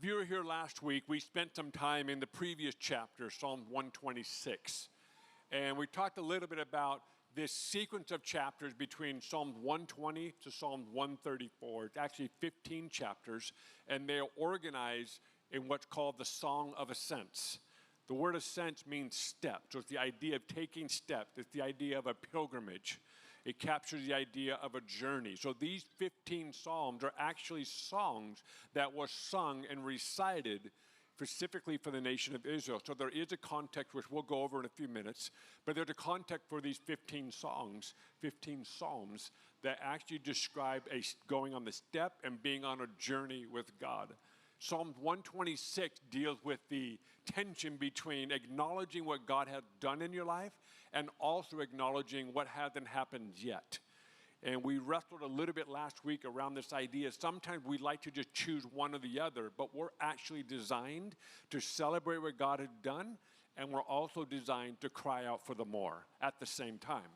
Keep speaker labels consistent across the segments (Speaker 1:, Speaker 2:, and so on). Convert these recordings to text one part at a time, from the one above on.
Speaker 1: If you were here last week, we spent some time in the previous chapter, Psalm 126. And we talked a little bit about this sequence of chapters between Psalm 120 to Psalm 134. It's actually 15 chapters, and they're organized in what's called the Song of Ascent. The word ascent means step, so it's the idea of taking steps. It's the idea of a pilgrimage. It captures the idea of a journey. So these 15 psalms are actually songs that were sung and recited specifically for the nation of Israel. So there is a context, which we'll go over in a few minutes, but there's a context for these 15 songs, 15 psalms that actually describe going on the step and being on a journey with God. Psalm 126 deals with the tension between acknowledging what God has done in your life and also acknowledging what hasn't happened yet. And we wrestled a little bit last week around this idea. Sometimes we like to just choose one or the other, but we're actually designed to celebrate what God has done, and we're also designed to cry out for the more at the same time.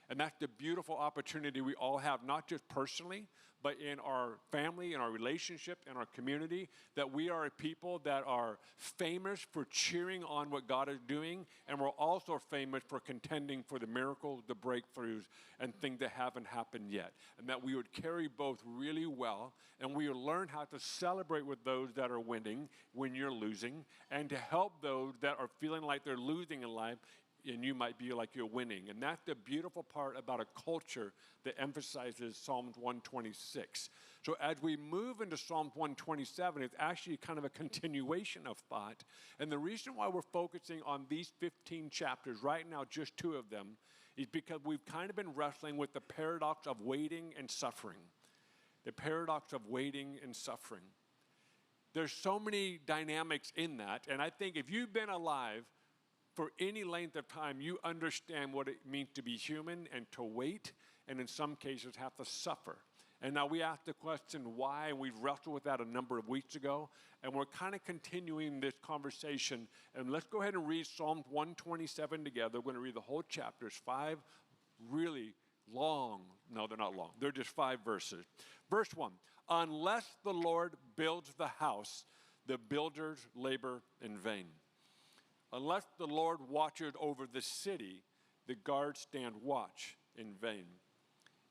Speaker 1: And that's the beautiful opportunity we all have, not just personally, but in our family, in our relationship, in our community, that we are a people that are famous for cheering on what God is doing, and we're also famous for contending for the miracles, the breakthroughs, and things that haven't happened yet. And that we would carry both really well, and we would learn how to celebrate with those that are winning when you're losing, and to help those that are feeling like they're losing in life, and you might be like you're winning. And that's the beautiful part about a culture that emphasizes Psalms 126. So as we move into Psalms 127, it's actually kind of a continuation of thought. And the reason why we're focusing on these 15 chapters, right now just 2 of them, is because we've kind of been wrestling with the paradox of waiting and suffering. The paradox of waiting and suffering. There's so many dynamics in that, and I think if you've been alive for any length of time, you understand what it means to be human and to wait, and in some cases have to suffer. And now we ask the question why, and we've wrestled with that a number of weeks ago, and we're kind of continuing this conversation. And let's go ahead and read Psalm 127 together. We're going to read the whole chapter. It's 5 really long, no, they're not long. They're just 5 verses. Verse 1, unless the Lord builds the house, the builders labor in vain. Unless the Lord watches over the city, the guards stand watch in vain.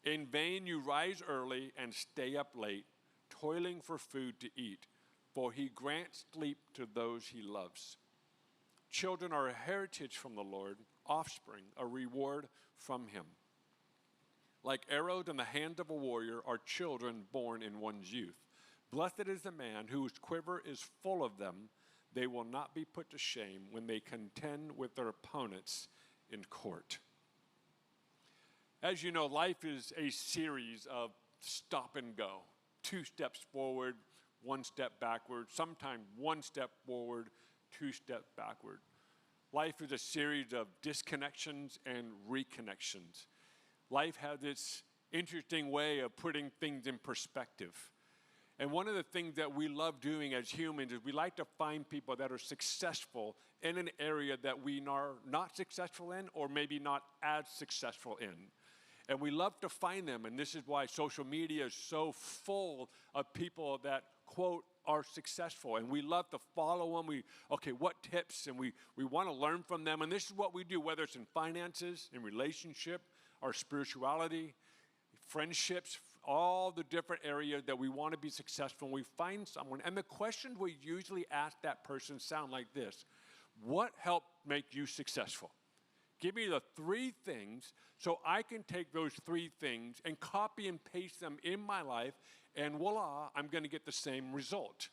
Speaker 1: In vain you rise early and stay up late, toiling for food to eat, for he grants sleep to those he loves. Children are a heritage from the Lord, offspring, a reward from him. Like arrows in the hand of a warrior are children born in one's youth. Blessed is the man whose quiver is full of them. They will not be put to shame when they contend with their opponents in court. As you know, life is a series of stop and go. 2 steps forward, 1 step backward, sometimes 1 step forward, 2 steps backward. Life is a series of disconnections and reconnections. Life has its interesting way of putting things in perspective. And one of the things that we love doing as humans is we like to find people that are successful in an area that we are not successful in, or maybe not as successful in. And we love to find them, and this is why social media is so full of people that, quote, are successful. And we love to follow them. What tips? And we want to learn from them. And this is what we do, whether it's in finances, in relationship, our spirituality, friendships, all the different areas that we want to be successful. We find someone, and the questions we usually ask that person sound like this. What helped make you successful? Give me the 3 things so I can take those 3 things and copy and paste them in my life, and voila, I'm going to get the same result.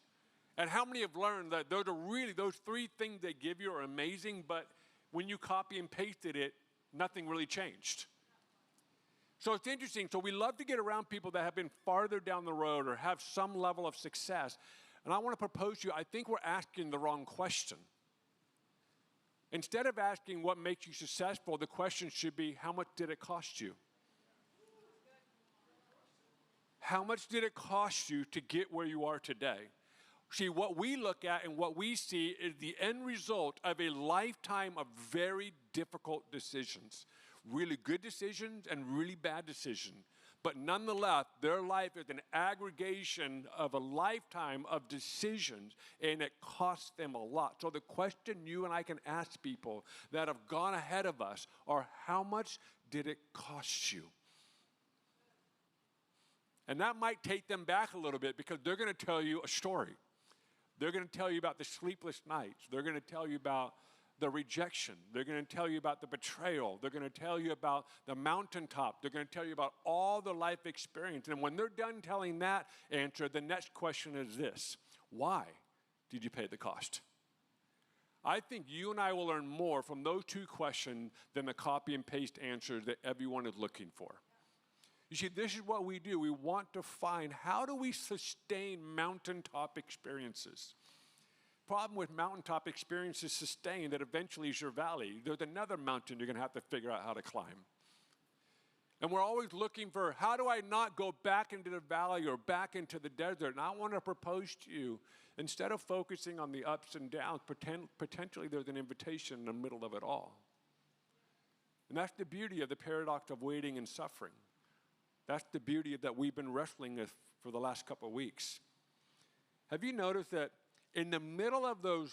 Speaker 1: And how many have learned that those 3 things they give you are amazing, but when you copy and pasted it, nothing really changed? So it's interesting. So we love to get around people that have been farther down the road or have some level of success. And I want to propose to you, I think we're asking the wrong question. Instead of asking what makes you successful, the question should be, how much did it cost you? How much did it cost you to get where you are today? See, what we look at and what we see is the end result of a lifetime of very difficult decisions. Really good decisions and really bad decisions. But nonetheless, their life is an aggregation of a lifetime of decisions, and it costs them a lot. So the question you and I can ask people that have gone ahead of us are, how much did it cost you? And that might take them back a little bit, because they're going to tell you a story. They're going to tell you about the sleepless nights. They're going to tell you about the rejection. They're going to tell you about the betrayal. They're going to tell you about the mountaintop. They're going to tell you about all the life experience. And when they're done telling that answer, the next question is this: why did you pay the cost? I think you and I will learn more from those two questions than the copy and paste answers that everyone is looking for. You see, this is what we do. We want to find, how do we sustain mountaintop experiences? Problem with mountaintop experiences sustained, that eventually is your valley. There's another mountain you're going to have to figure out how to climb. And we're always looking for, how do I not go back into the valley or back into the desert? And I want to propose to you, instead of focusing on the ups and downs, potentially there's an invitation in the middle of it all. And that's the beauty of the paradox of waiting and suffering. That's the beauty that we've been wrestling with for the last couple of weeks. Have you noticed that in the middle of those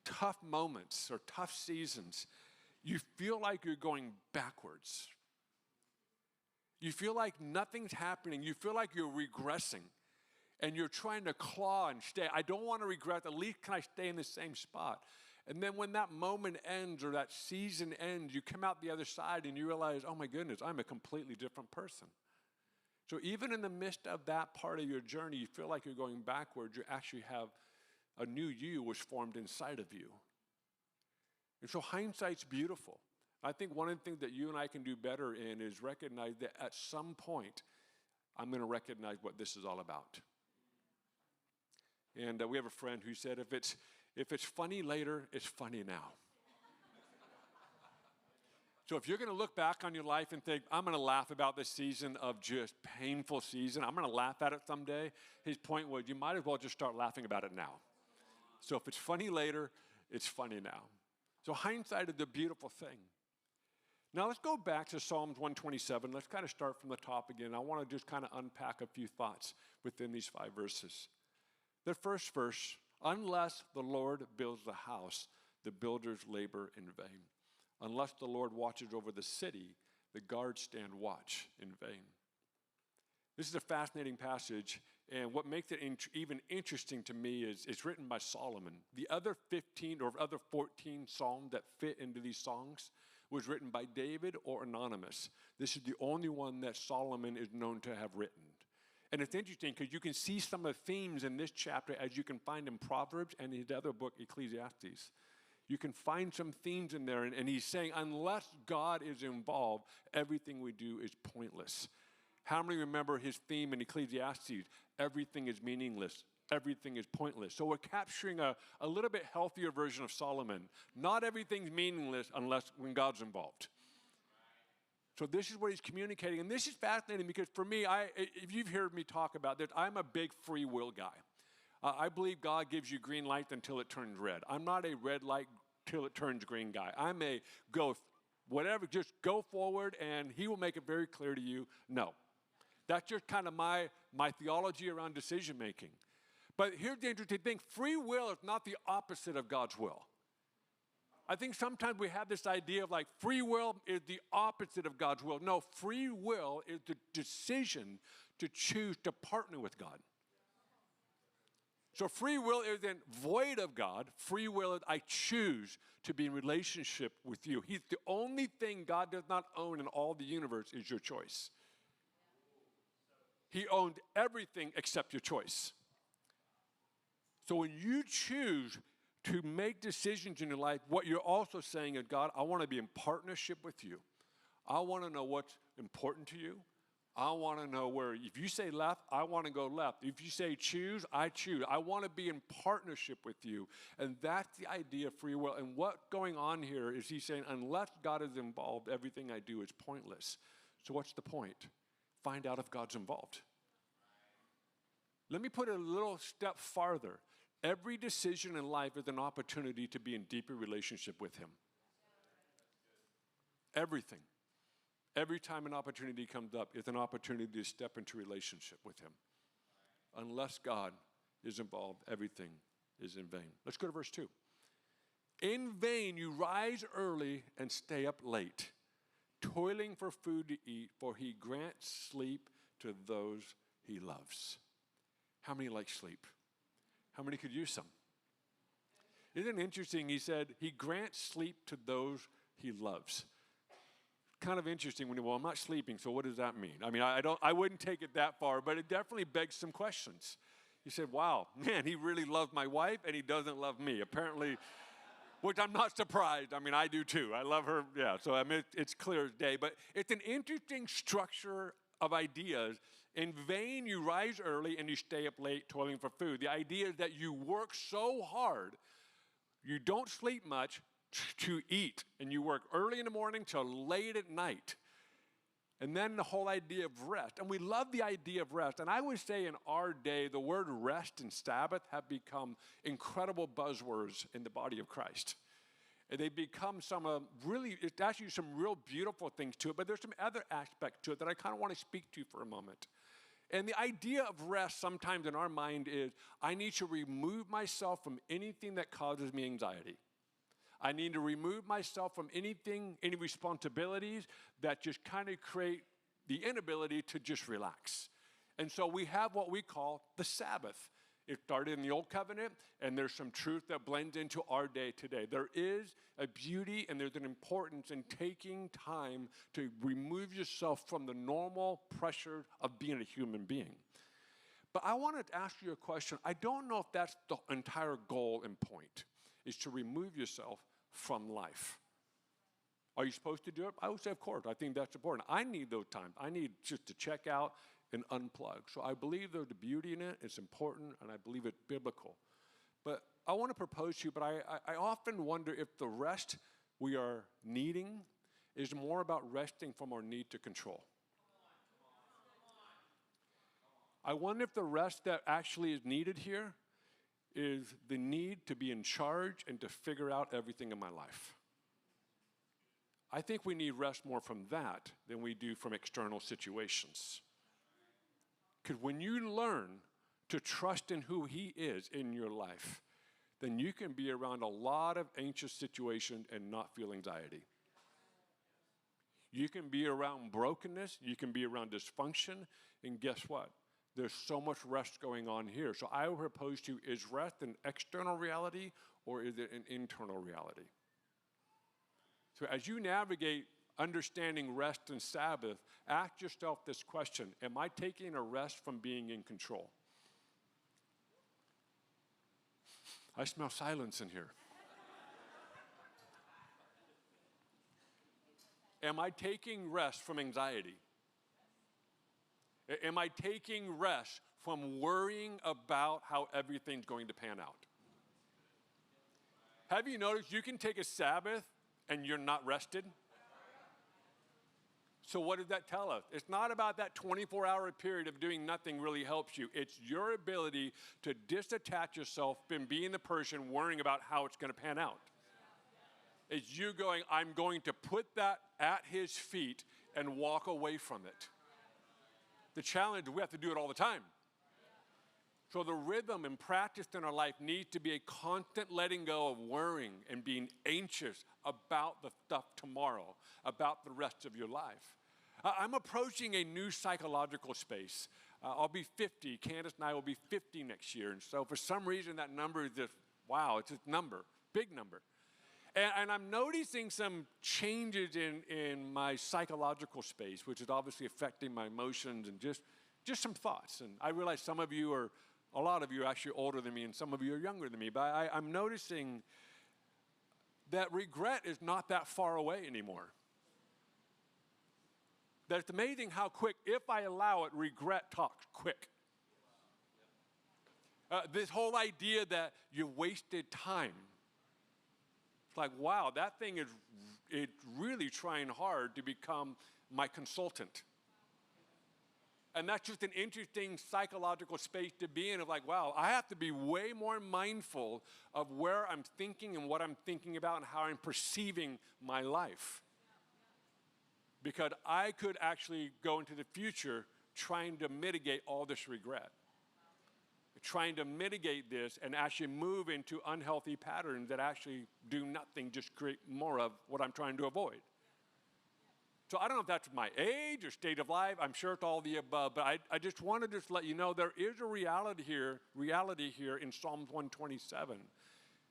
Speaker 1: tough moments or tough seasons, you feel like you're going backwards? You feel like nothing's happening. You feel like you're regressing, and you're trying to claw and stay. I don't want to regress. At least can I stay in the same spot? And then when that moment ends or that season ends, you come out the other side and you realize, oh my goodness, I'm a completely different person. So even in the midst of that part of your journey, you feel like you're going backwards. You actually have a new you was formed inside of you. And so hindsight's beautiful. I think one of the things that you and I can do better in is recognize that at some point, I'm going to recognize what this is all about. And we have a friend who said, if it's funny later, it's funny now. So if you're going to look back on your life and think, I'm going to laugh about this season of just painful season, I'm going to laugh at it someday, his point was, you might as well just start laughing about it now. So if it's funny later, it's funny now. So hindsight is a beautiful thing. Now let's go back to Psalms 127. Let's kind of start from the top again. I want to just kind of unpack a few thoughts within these 5 verses. The first verse, unless the Lord builds the house, the builders labor in vain. Unless the Lord watches over the city, the guards stand watch in vain. This is a fascinating passage, and what makes it even interesting to me is it's written by Solomon. The other 15 or other 14 psalms that fit into these songs was written by David or anonymous. This is the only one that Solomon is known to have written. And it's interesting because you can see some of the themes in this chapter as you can find in Proverbs and his other book, Ecclesiastes. You can find some themes in there, and he's saying, unless God is involved, everything we do is pointless. How many remember his theme in Ecclesiastes? Everything is meaningless. Everything is pointless. So we're capturing a little bit healthier version of Solomon. Not everything's meaningless unless when God's involved. So this is what he's communicating. And this is fascinating because for me, if you've heard me talk about this, I'm a big free will guy. I believe God gives you green light until it turns red. I'm not a red light till it turns green guy. I'm a whatever, just go forward and he will make it very clear to you, no. That's just kind of my theology around decision making. But here's the interesting thing. Free will is not the opposite of God's will. I think sometimes we have this idea of like free will is the opposite of God's will. No, free will is the decision to choose to partner with God. So free will isn't void of God. Free will is I choose to be in relationship with you. He's the only thing God does not own in all the universe is your choice. He owned everything except your choice. So when you choose to make decisions in your life, what you're also saying is, God, I want to be in partnership with you. I want to know what's important to you. I want to know where, if you say left, I want to go left. If you say choose, I choose. I want to be in partnership with you. And that's the idea of free will. And what's going on here is he's saying, unless God is involved, everything I do is pointless. So what's the point? Find out if God's involved. Let me put it a little step farther. Every decision in life is an opportunity to be in deeper relationship with him. Everything. Every time an opportunity comes up, it's an opportunity to step into relationship with him. Unless God is involved, everything is in vain. Let's go to verse 2. In vain you rise early and stay up late, toiling for food to eat, for he grants sleep to those he loves. How many like sleep? How many could use some? Isn't it interesting? He said he grants sleep to those he loves. Kind of interesting when, well, I'm not sleeping, so what does that mean? I mean, I wouldn't take it that far, but it definitely begs some questions. He said, wow, man, he really loved my wife and he doesn't love me. Apparently, which I'm not surprised. I mean, I do too. I love her. Yeah, so I mean, it's clear as day. But it's an interesting structure of ideas. In vain, you rise early and you stay up late toiling for food. The idea is that you work so hard, you don't sleep much to eat, and you work early in the morning till late at night. And then the whole idea of rest. And we love the idea of rest. And I would say in our day, the word rest and Sabbath have become incredible buzzwords in the body of Christ. And they've become it's actually some real beautiful things to it, but there's some other aspects to it that I kind of want to speak to for a moment. And the idea of rest sometimes in our mind is, I need to remove myself from anything that causes me anxiety. I need to remove myself from any responsibilities that just kind of create the inability to just relax. And so we have what we call the Sabbath. It started in the Old Covenant, and there's some truth that blends into our day today. There is a beauty and there's an importance in taking time to remove yourself from the normal pressure of being a human being. But I wanted to ask you a question. I don't know if that's the entire goal and point, is to remove yourself from life. Are you supposed to do it? I would say, of course. I think that's important. I need those times. I need just to check out and unplug. So I believe there's a beauty in it. It's important, and I believe it's biblical. But I want to propose to you, but I often wonder if the rest we are needing is more about resting from our need to control. I wonder if the rest that actually is needed here is the need to be in charge and to figure out everything in my life. I think we need rest more from that than we do from external situations. Because when you learn to trust in who he is in your life, then you can be around a lot of anxious situations and not feel anxiety. You can be around brokenness, you can be around dysfunction, and guess what? There's so much rest going on here. So I would propose to you, is rest an external reality or is it an internal reality? So as you navigate understanding rest and Sabbath, ask yourself this question: am I taking a rest from being in control? I smell silence in here. Am I taking rest from anxiety? Am I taking rest from worrying about how everything's going to pan out? Have you noticed you can take a Sabbath and you're not rested? So what does that tell us? It's not about that 24-hour period of doing nothing really helps you. It's your ability to disattach yourself from being the person worrying about how it's going to pan out. It's you going, I'm going to put that at his feet and walk away from it. The challenge is we have to do it all the time. So the rhythm and practice in our life needs to be a constant letting go of worrying and being anxious about the stuff tomorrow, about the rest of your life. I'm approaching a new psychological space. I'll be 50. Candace and I will be 50 next year. And so for some reason, that number is just, wow, it's a number, big number. And I'm noticing some changes in my psychological space, which is obviously affecting my emotions and just some thoughts. And I realize a lot of you are actually older than me and some of you are younger than me, but I'm noticing that regret is not that far away anymore. That it's amazing how quick, if I allow it, regret talks quick. This whole idea that you wasted time. It's like, wow, that thing it's really trying hard to become my consultant. And that's just an interesting psychological space to be in of like, wow, I have to be way more mindful of where I'm thinking and what I'm thinking about and how I'm perceiving my life. because I could actually go into the future trying to mitigate all this regret, trying to mitigate this and actually move into unhealthy patterns that actually do nothing, just create more of what I'm trying to avoid. So I don't know if that's my age or state of life. I'm sure it's all the above, but I just wanted to let you know there is a reality here in Psalms 127.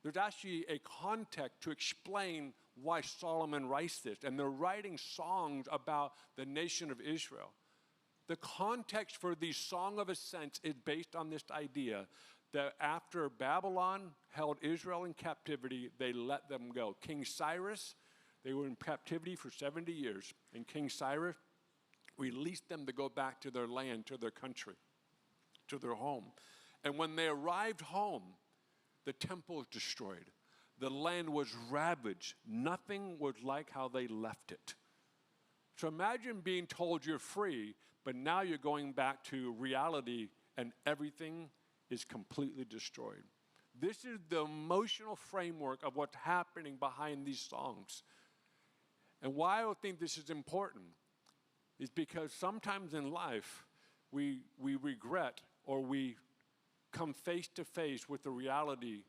Speaker 1: There's actually a context to explain why Solomon writes this, and they're writing songs about the nation of Israel. The context for the Song of Ascent is based on this idea that after Babylon held Israel in captivity, they let them go. King Cyrus, they were in captivity for 70 years, and King Cyrus released them to go back to their land, to their country, to their home. And when they arrived home, the temple was destroyed. The land was ravaged. Nothing was like how they left it. So imagine being told you're free, but now you're going back to reality and everything is completely destroyed. This is the emotional framework of what's happening behind these songs. And why I think this is important is because sometimes in life we regret or we come face to face with the reality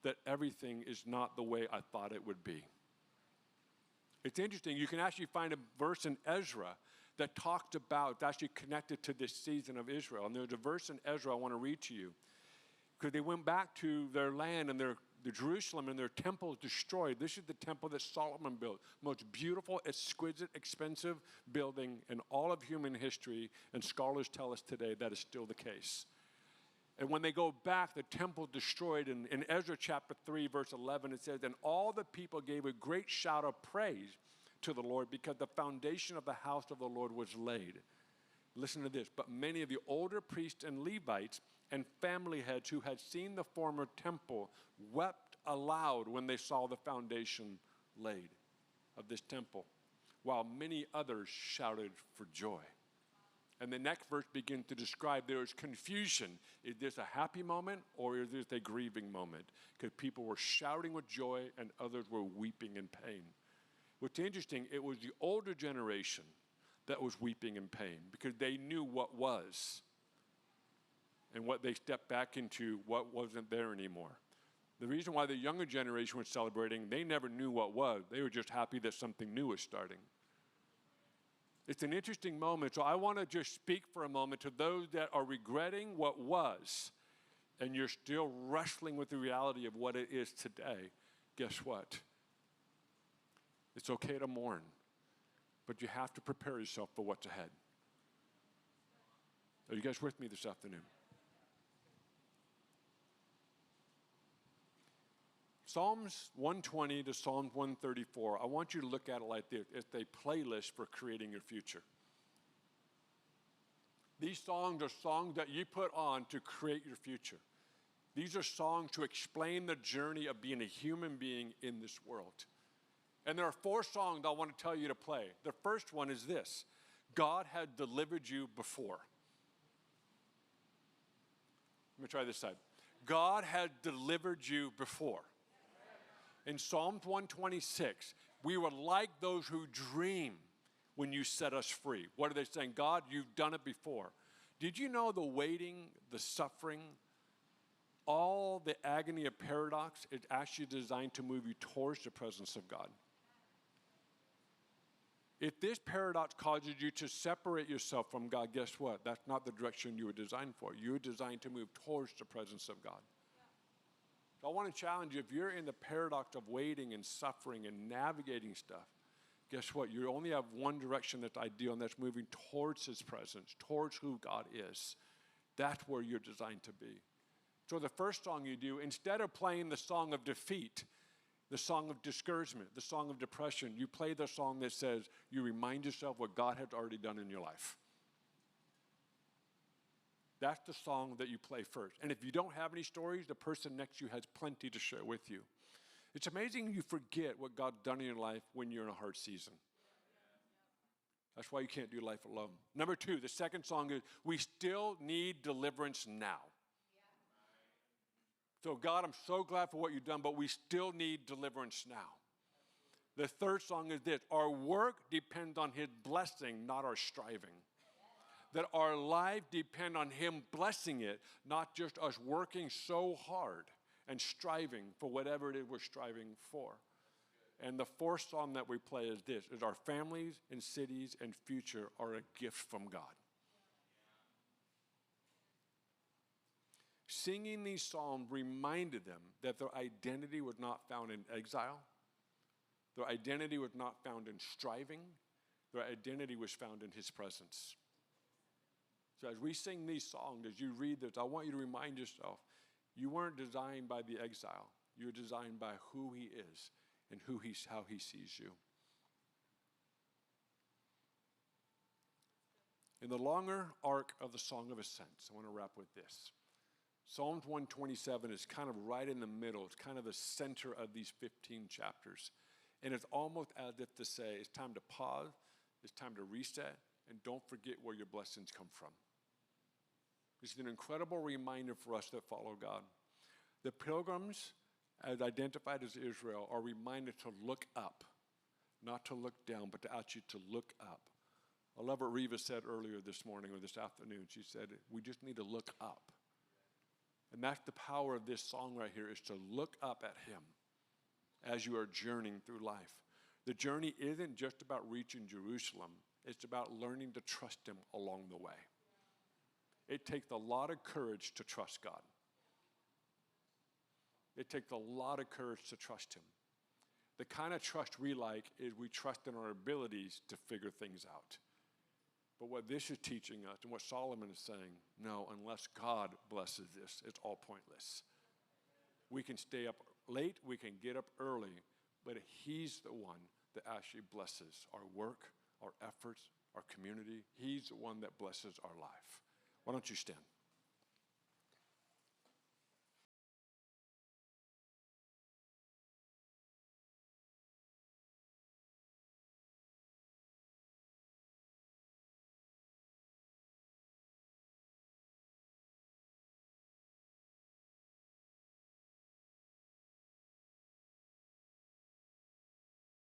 Speaker 1: that everything is not the way I thought it would be. It's interesting, you can actually find a verse in Ezra that talked about, it's actually connected to this season of Israel. And there's a verse in Ezra I want to read to you. Because they went back to their land and the Jerusalem and their temple was destroyed. This is the temple that Solomon built. Most beautiful, exquisite, expensive building in all of human history. And scholars tell us today that is still the case. And when they go back, the temple destroyed. And in Ezra chapter 3, verse 11, it says, and all the people gave a great shout of praise to the Lord because the foundation of the house of the Lord was laid. Listen to this. But many of the older priests and Levites and family heads who had seen the former temple wept aloud when they saw the foundation laid of this temple, while many others shouted for joy. And the next verse begins to describe there is confusion. Is this a happy moment or is this a grieving moment? Because people were shouting with joy and others were weeping in pain. What's interesting, it was the older generation that was weeping in pain because they knew what was and what they stepped back into, what wasn't there anymore. The reason why the younger generation was celebrating, they never knew what was. They were just happy that something new was starting. It's an interesting moment, so I want to just speak for a moment to those that are regretting what was, and you're still wrestling with the reality of what it is today. Guess what? It's okay to mourn, but you have to prepare yourself for what's ahead. Are you guys with me this afternoon? Psalms 120 to Psalms 134, I want you to look at it like this. It's a playlist for creating your future. These songs are songs that you put on to create your future. These are songs to explain the journey of being a human being in this world. And there are 4 songs I want to tell you to play. The first one is this: God had delivered you before. Let me try this side. God had delivered you before. In Psalms 126, we were like those who dream when you set us free. What are they saying? God, you've done it before. Did you know the waiting, the suffering, all the agony of paradox is actually designed to move you towards the presence of God? If this paradox causes you to separate yourself from God, guess what? That's not the direction you were designed for. You were designed to move towards the presence of God. So I want to challenge you, if you're in the paradox of waiting and suffering and navigating stuff, guess what? You only have one direction that's ideal, and that's moving towards His presence, towards who God is. That's where you're designed to be. So the first song you do, instead of playing the song of defeat, the song of discouragement, the song of depression, you play the song that says, you remind yourself what God has already done in your life. That's the song that you play first. And if you don't have any stories, the person next to you has plenty to share with you. It's amazing you forget what God's done in your life when you're in a hard season. That's why you can't do life alone. Number 2, the second song is, we still need deliverance now. So God, I'm so glad for what you've done, but we still need deliverance now. The third song is this: our work depends on his blessing, not our striving. That our life depends on him blessing it, not just us working so hard and striving for whatever it is we're striving for. And the fourth song that we play is this: is our families and cities and future are a gift from God. Singing these psalms reminded them that their identity was not found in exile. Their identity was not found in striving. Their identity was found in his presence. So as we sing these songs, as you read this, I want you to remind yourself, you weren't designed by the exile. You're designed by who he is and how he sees you. In the longer arc of the Song of Ascent, I want to wrap with this. Psalms 127 is kind of right in the middle. It's kind of the center of these 15 chapters. And it's almost as if to say, it's time to pause, it's time to reset, and don't forget where your blessings come from. It's an incredible reminder for us that follow God. The pilgrims, as identified as Israel, are reminded to look up, not to look down, but to actually to look up. I love what Reva said earlier this morning or this afternoon. She said, we just need to look up. And that's the power of this song right here, is to look up at him as you are journeying through life. The journey isn't just about reaching Jerusalem. It's about learning to trust him along the way. It takes a lot of courage to trust God. It takes a lot of courage to trust him. The kind of trust we like is we trust in our abilities to figure things out. But what this is teaching us, and what Solomon is saying, no, unless God blesses this, it's all pointless. We can stay up late, we can get up early, but he's the one that actually blesses our work, our efforts, our community. He's the one that blesses our life. Why don't you stand?